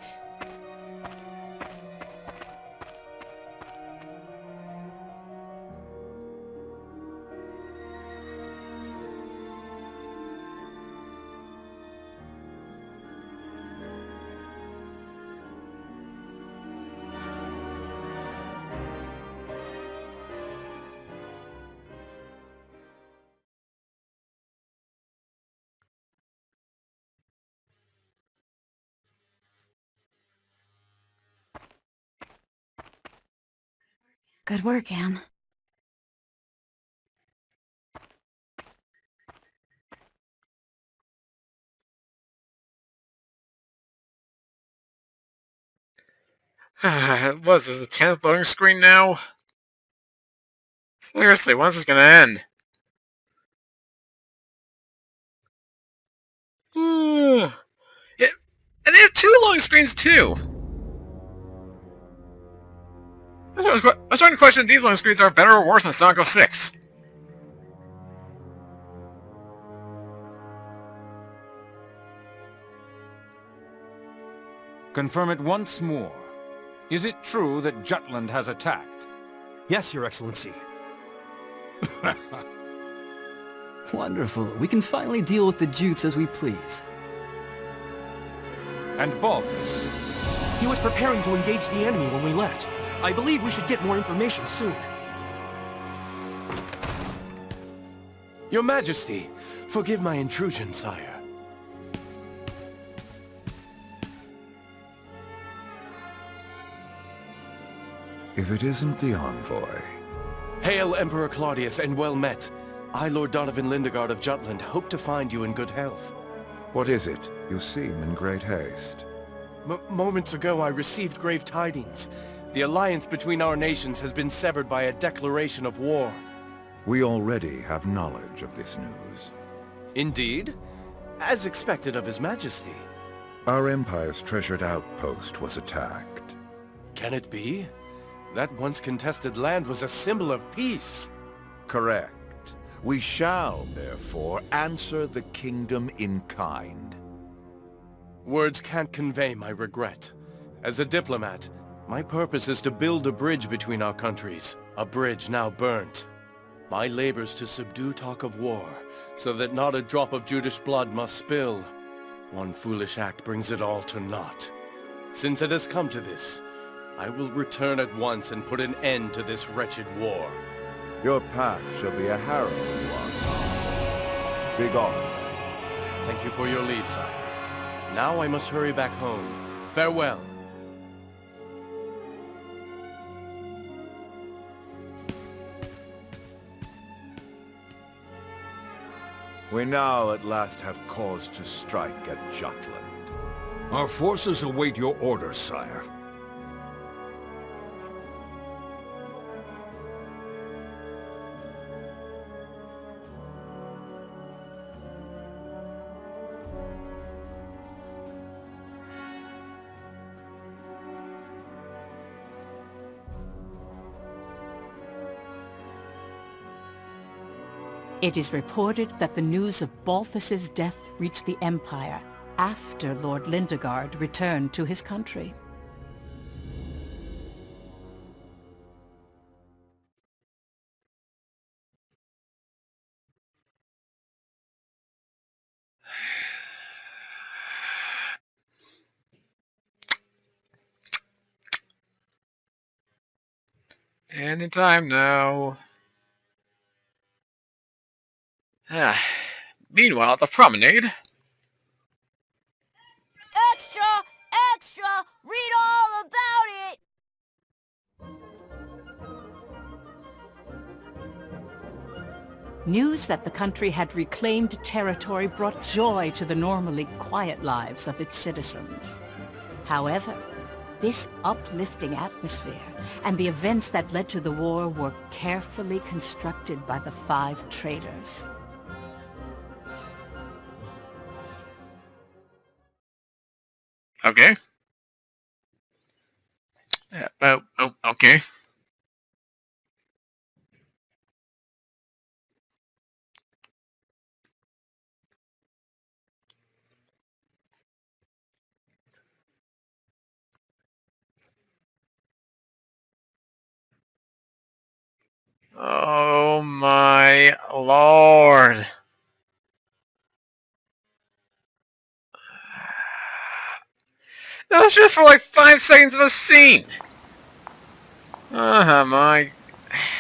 Good work, Am. What is this, the 10th loading screen now? Seriously, when's this gonna end? Yeah, and they have 2 loading screens too! I was starting to question if these loading screens are better or worse than Sonic 06. Confirm it once more. Is it true that Jutland has attacked? Yes, Your Excellency. Wonderful. We can finally deal with the Jutes as we please. And Balthus? He was preparing to engage the enemy when we left. I believe we should get more information soon. Your Majesty, forgive my intrusion, sire. If it isn't the envoy. Hail, Emperor Claudius, and well met. I, Lord Donovan Lindegard of Jutland, hope to find you in good health. What is it? You seem in great haste. Moments ago, I received grave tidings. The alliance between our nations has been severed by a declaration of war. We already have knowledge of this news. Indeed? As expected of His Majesty. Our Empire's treasured outpost was attacked. Can it be? That once contested land was a symbol of peace. Correct. We shall, therefore, answer the kingdom in kind. Words can't convey my regret. As a diplomat, my purpose is to build a bridge between our countries, a bridge now burnt. My labors to subdue talk of war, so that not a drop of Judish blood must spill. One foolish act brings it all to naught. Since it has come to this, I will return at once and put an end to this wretched war. Your path shall be a harrowing one. Begone. Thank you for your leave, sire. Now I must hurry back home. Farewell. We now at last have cause to strike at Jutland. Our forces await your orders, sire. It is reported that the news of Balthus's death reached the Empire after Lord Lindegard returned to his country. Anytime now. Meanwhile, at the promenade. Extra! Extra! Read all about it! News that the country had reclaimed territory brought joy to the normally quiet lives of its citizens. However, this uplifting atmosphere and the events that led to the war were carefully constructed by the 5 traitors. Okay. Okay. Oh my lord. That was just for like 5 seconds of a scene. My.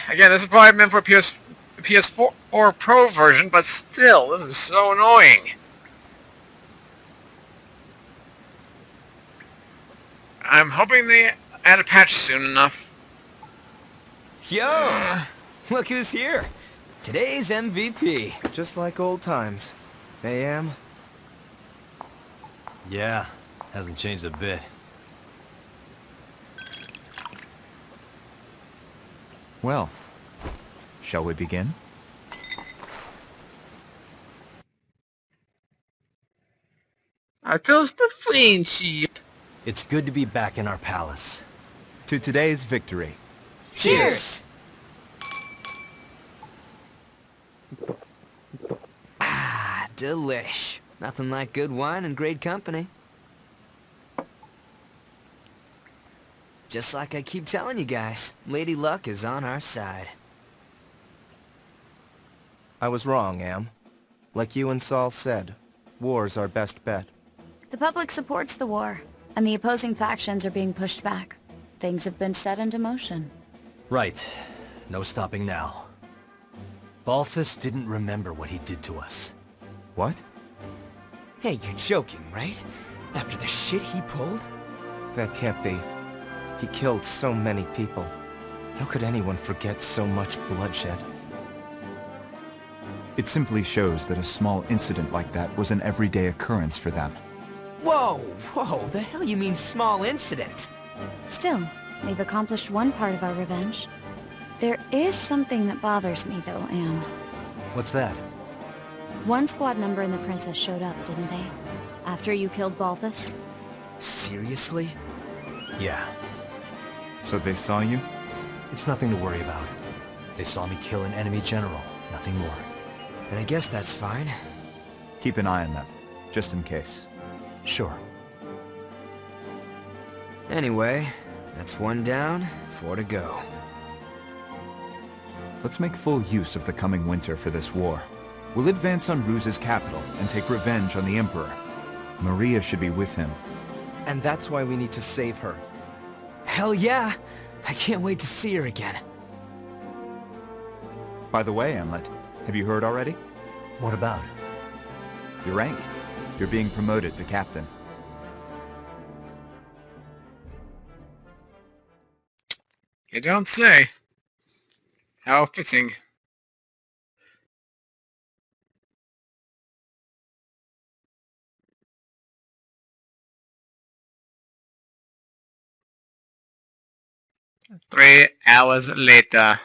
Again, this is probably meant for PS4 or Pro version, but still, this is so annoying. I'm hoping they add a patch soon enough. Yo! Look who's here! Today's MVP. Just like old times. AM? Yeah, hasn't changed a bit. Well, shall we begin? I toast the friendship. It's good to be back in our palace. To today's victory. Cheers! Ah, delish. Nothing like good wine and great company. Just like I keep telling you guys, Lady Luck is on our side. I was wrong, Am. Like you and Saul said, war's our best bet. The public supports the war, and the opposing factions are being pushed back. Things have been set into motion. Right. No stopping now. Balthus didn't remember what he did to us. What? Hey, you're joking, right? After the shit he pulled? That can't be. He killed so many people. How could anyone forget so much bloodshed? It simply shows that a small incident like that was an everyday occurrence for them. Whoa, whoa, the hell you mean small incident? Still, we've accomplished one part of our revenge. There is something that bothers me, though, Am. What's that? One squad member and the princess showed up, didn't they? After you killed Balthus? Seriously? Yeah. So they saw you? It's nothing to worry about. They saw me kill an enemy general, nothing more. And I guess that's fine. Keep an eye on them, just in case. Sure. Anyway, that's 1 down, 4 to go. Let's make full use of the coming winter for this war. We'll advance on Ruse's capital and take revenge on the Emperor. Maria should be with him. And that's why we need to save her. Hell yeah! I can't wait to see her again. By the way, Amleth, have you heard already? What about? Your rank. You're being promoted to captain. You don't say. How fitting. Three hours later.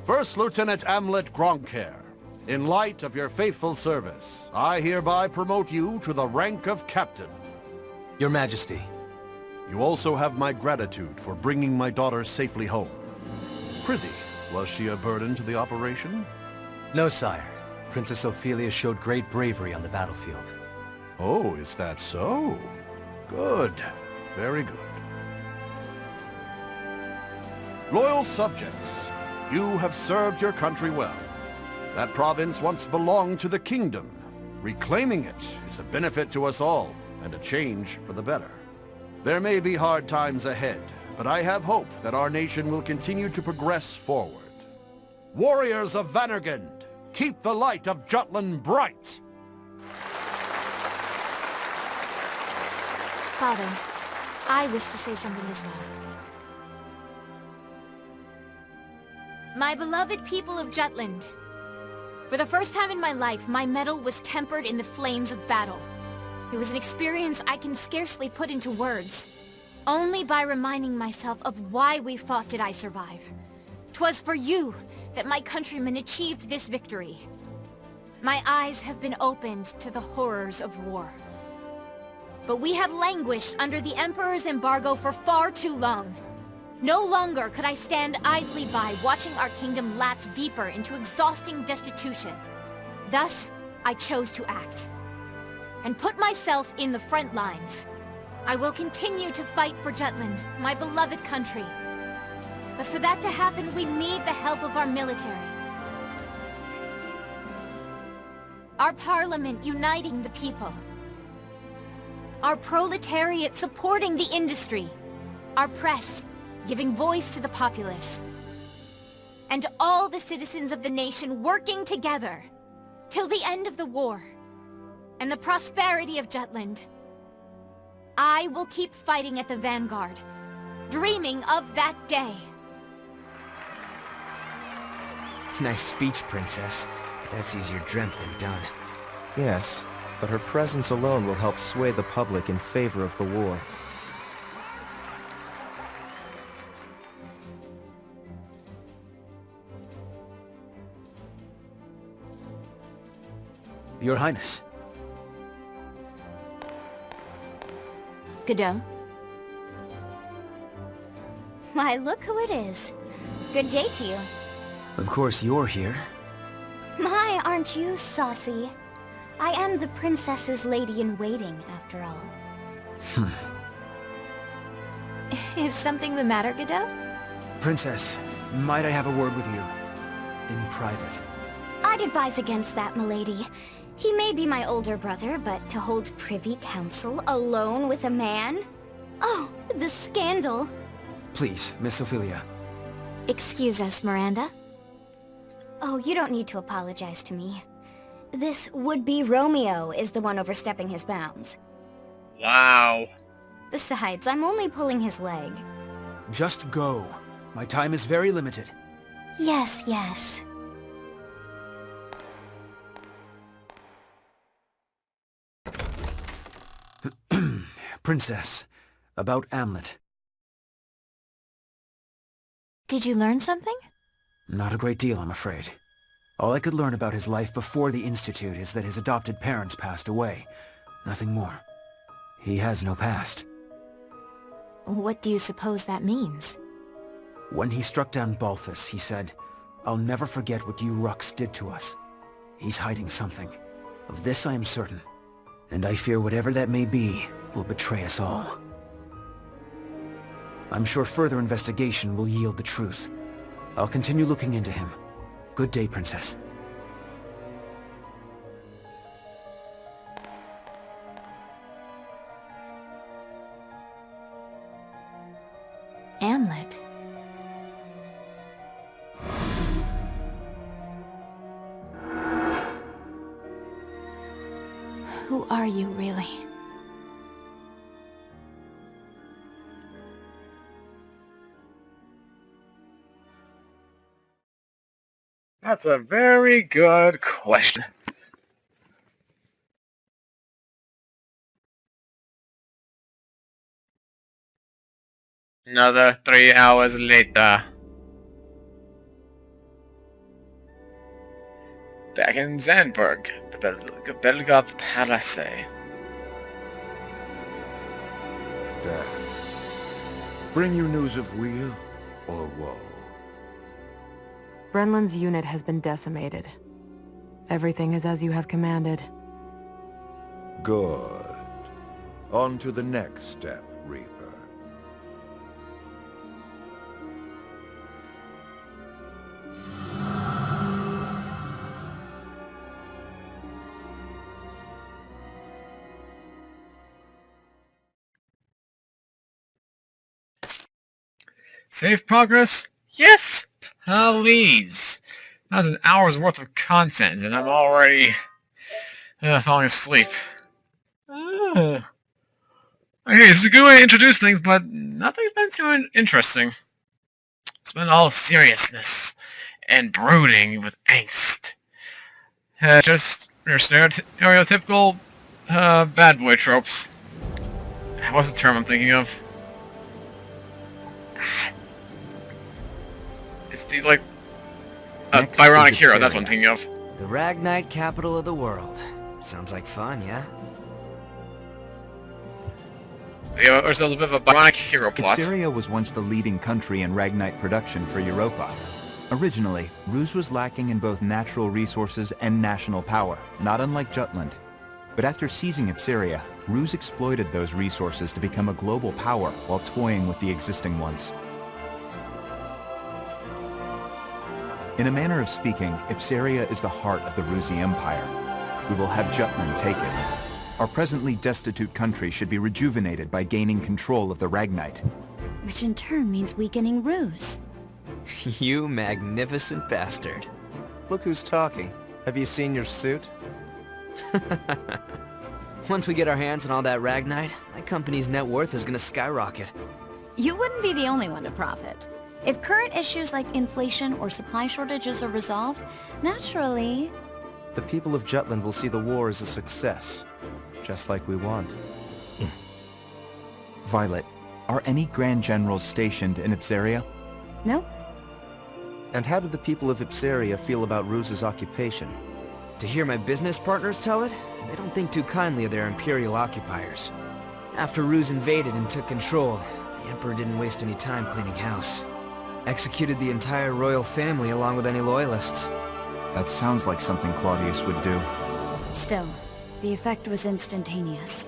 First Lieutenant Amleth Gronkair, in light of your faithful service, I hereby promote you to the rank of Captain. Your Majesty. You also have my gratitude for bringing my daughter safely home. Prithee, was she a burden to the operation? No, sire. Princess Ophelia showed great bravery on the battlefield. Oh, is that so? Good. Very good. Loyal subjects, you have served your country well. That province once belonged to the kingdom. Reclaiming it is a benefit to us all, and a change for the better. There may be hard times ahead, but I have hope that our nation will continue to progress forward. Warriors of Vannergund, keep the light of Jutland bright! Father, I wish to say something as well. My beloved people of Jutland, for the first time in my life, my mettle was tempered in the flames of battle. It was an experience I can scarcely put into words. Only by reminding myself of why we fought did I survive. 'Twas for you that my countrymen achieved this victory. My eyes have been opened to the horrors of war. But we have languished under the Emperor's embargo for far too long. No longer could I stand idly by watching our kingdom lapse deeper into exhausting destitution. Thus, I chose to act and put myself in the front lines. I will continue to fight for Jutland, my beloved country. But for that to happen, we need the help of our military. Our parliament uniting the people. Our proletariat supporting the industry. Our press giving voice to the populace. And all the citizens of the nation working together till the end of the war and the prosperity of Jutland. I will keep fighting at the vanguard, dreaming of that day. Nice speech, Princess. But that's easier dreamt than done. Yes, but her presence alone will help sway the public in favor of the war. Your Highness. Godot? Why, look who it is. Good day to you. Of course you're here. My, aren't you saucy? I am the princess's lady-in-waiting, after all. Is something the matter, Godot? Princess, might I have a word with you? In private. I'd advise against that, milady. He may be my older brother, but to hold privy council alone with a man? Oh, the scandal. Please, Miss Ophelia. Excuse us, Miranda. Oh, you don't need to apologize to me. This would-be Romeo is the one overstepping his bounds. Wow. Besides, I'm only pulling his leg. Just go. My time is very limited. Yes, yes. Princess, about Amleth. Did you learn something? Not a great deal, I'm afraid. All I could learn about his life before the Institute is that his adopted parents passed away. Nothing more. He has no past. What do you suppose that means? When he struck down Balthus, he said, "I'll never forget what you Ruks did to us." He's hiding something. Of this I am certain. And I fear whatever that may be will betray us all. I'm sure further investigation will yield the truth. I'll continue looking into him. Good day, Princess. Amleth. are you really? That's a very good question. Another 3 hours later. Back in Zandberg, the Belgov Palace. Dad, bring you news of weal or woe? Brenland's unit has been decimated. Everything is as you have commanded. Good. On to the next step, Reaper. Save progress? Yes, please. That was an hour's worth of content, and I'm already falling asleep. Okay, it's a good way to introduce things, but nothing's been too interesting. It's been all seriousness and brooding with angst. Just your stereotypical bad boy tropes. What's the term I'm thinking of? It's the, like, Byronic hero, that's what I'm thinking of. The Ragnite capital of the world. Sounds like fun, yeah? We have ourselves a bit of a Byronic hero plot. Ipseria was once the leading country in Ragnite production for Europa. Originally, Ruse was lacking in both natural resources and national power, not unlike Jutland. But after seizing Ipseria, Ruse exploited those resources to become a global power while toying with the existing ones. In a manner of speaking, Ipseria is the heart of the Rusi Empire. We will have Jutland take it. Our presently destitute country should be rejuvenated by gaining control of the Ragnite. Which in turn means weakening Ruse. You magnificent bastard. Look who's talking. Have you seen your suit? Once we get our hands on all that Ragnite, my company's net worth is gonna skyrocket. You wouldn't be the only one to profit. If current issues like inflation or supply shortages are resolved, naturally... The people of Jutland will see the war as a success, just like we want. Violet, are any Grand Generals stationed in Ipseria? Nope. And how do the people of Ipseria feel about Ruse's occupation? To hear my business partners tell it, they don't think too kindly of their Imperial occupiers. After Ruse invaded and took control, the Emperor didn't waste any time cleaning house. Executed the entire royal family along with any loyalists. That sounds like something Claudius would do. Still, the effect was instantaneous.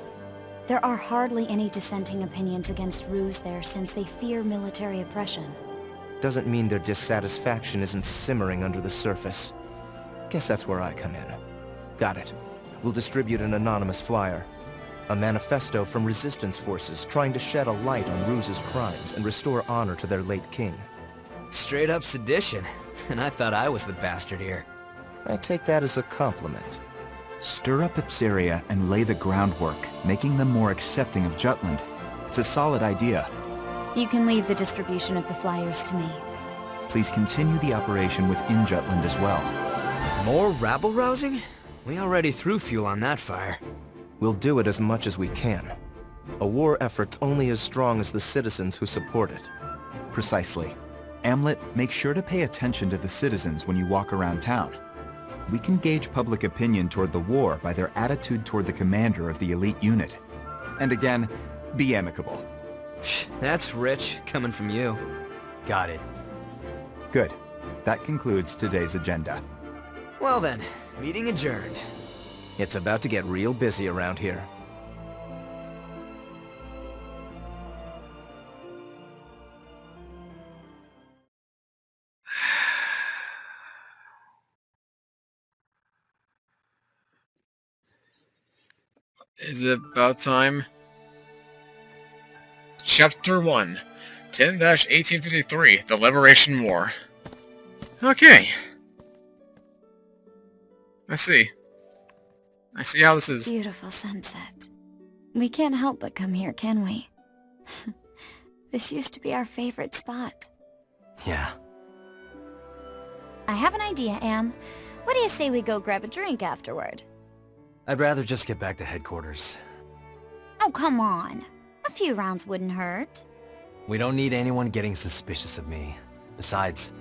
There are hardly any dissenting opinions against Ruse there since they fear military oppression. Doesn't mean their dissatisfaction isn't simmering under the surface. Guess that's where I come in. Got it. We'll distribute an anonymous flyer. A manifesto from resistance forces trying to shed a light on Ruse's crimes and restore honor to their late king. Straight up sedition. And I thought I was the bastard here. I take that as a compliment. Stir up Ipseria and lay the groundwork, making them more accepting of Jutland. It's a solid idea. You can leave the distribution of the flyers to me. Please continue the operation within Jutland as well. More rabble-rousing? We already threw fuel on that fire. We'll do it as much as we can. A war effort's only as strong as the citizens who support it. Precisely. Amleth, make sure to pay attention to the citizens when you walk around town. We can gauge public opinion toward the war by their attitude toward the commander of the elite unit. And again, be amicable. That's rich, coming from you. Got it. Good. That concludes today's agenda. Well then, meeting adjourned. It's about to get real busy around here. Is it about time? Chapter 1, 10-1853, The Liberation War. Okay. I see. I see how this is. Beautiful sunset. We can't help but come here, can we? This used to be our favorite spot. Yeah. I have an idea, Am. What do you say we go grab a drink afterward? I'd rather just get back to headquarters. Oh, come on. A few rounds wouldn't hurt. We don't need anyone getting suspicious of me. Besides,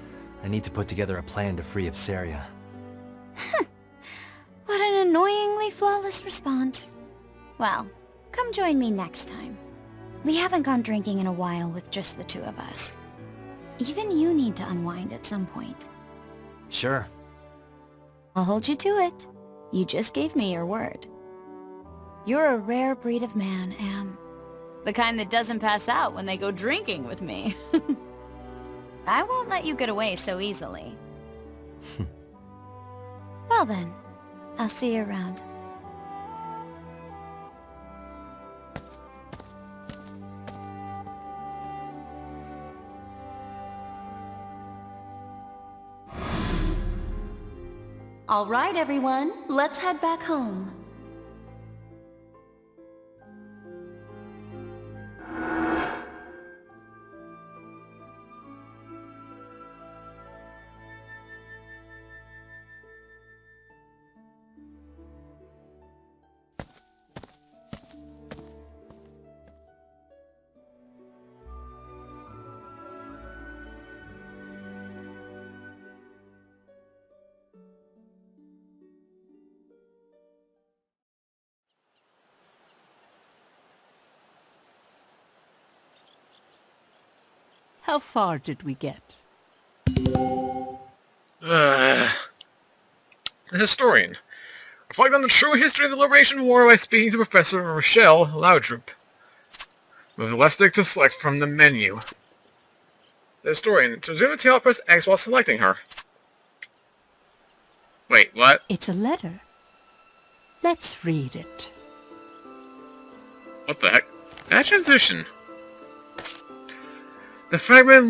I need to put together a plan to free Ophelia. What an annoyingly flawless response. Well, come join me next time. We haven't gone drinking in a while with just the two of us. Even you need to unwind at some point. Sure. I'll hold you to it. You just gave me your word. You're a rare breed of man, Am. The kind that doesn't pass out when they go drinking with me. I won't let you get away so easily. Well then, I'll see you around. All right, everyone, let's head back home. How far did we get? The historian. Reflect on the true history of the Liberation War by speaking to Professor Rochelle Laudrup. Move the left stick to select from the menu. The historian. To resume the tale, press X while selecting her. Wait, what? It's a letter. Let's read it. What the heck? That transition. The fragment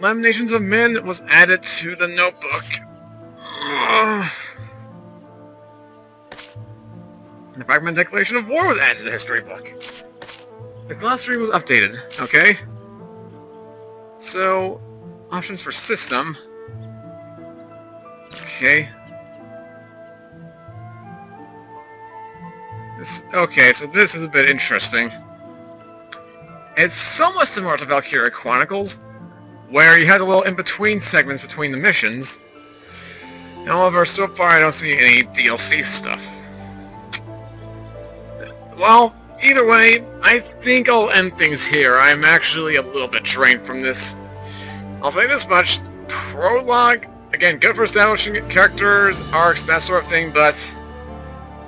Laminations of Men was added to the notebook. The fragment Declaration of War was added to the history book. The glossary was updated, okay? So, options for system. Okay. Okay, so this is a bit interesting. It's somewhat similar to Valkyria Chronicles, where you had a little in-between segments between the missions. However, so far I don't see any DLC stuff. Well, either way, I think I'll end things here. I'm actually a little bit drained from this. I'll say this much. Prologue, again, good for establishing characters, arcs, that sort of thing, but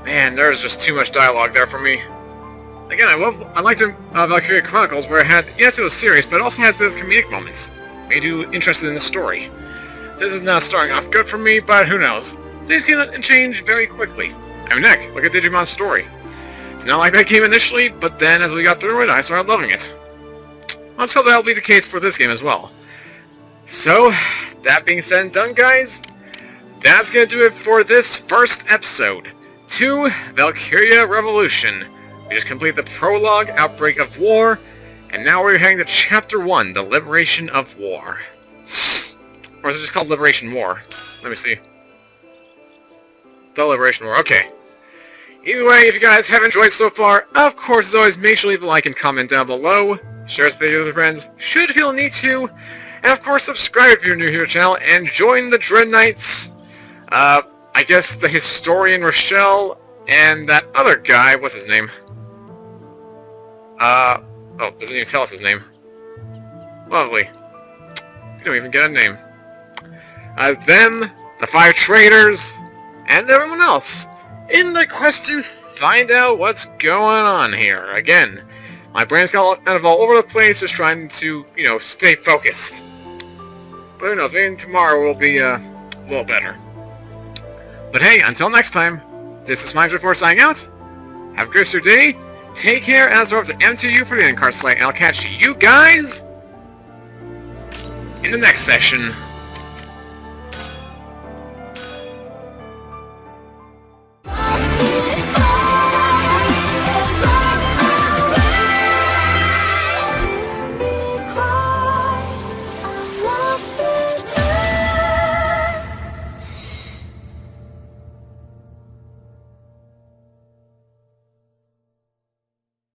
man, there's just too much dialogue there for me. Again, I liked Valkyria Chronicles, where it had, yes, it was serious, but it also has a bit of comedic moments. Made you interested in the story. This is not starting off good for me, but who knows. Things can change very quickly. I mean, heck, look at Digimon's story. It's not like that came initially, but then as we got through it, I started loving it. Let's hope that'll be the case for this game as well. So, that being said and done, guys, that's gonna do it for this first episode. To Valkyria Revolution. We just completed the prologue, Outbreak of War, and now we're heading to Chapter 1, the Liberation of War. Or is it just called Liberation War? Let me see. The Liberation War, okay. Either way, if you guys have enjoyed so far, of course, as always, make sure to leave a like and comment down below. Share this video with your friends, should you feel the need to. And of course, subscribe if you're new here to the channel, and join the Dread Knights. I guess the historian Rochelle, and that other guy, what's his name? Oh, doesn't even tell us his name. Lovely. We don't even get a name. Them, the 5 traitors, and everyone else, in the quest to find out what's going on here. Again, my brain's got kind of all over the place, just trying to, you know, stay focused. But who knows, maybe tomorrow will be, a little better. But hey, until next time, this is Minds4 signing out. Have a great rest of your day. Take care, and as over to MTU for the end card slate, and I'll catch you guys in the next session.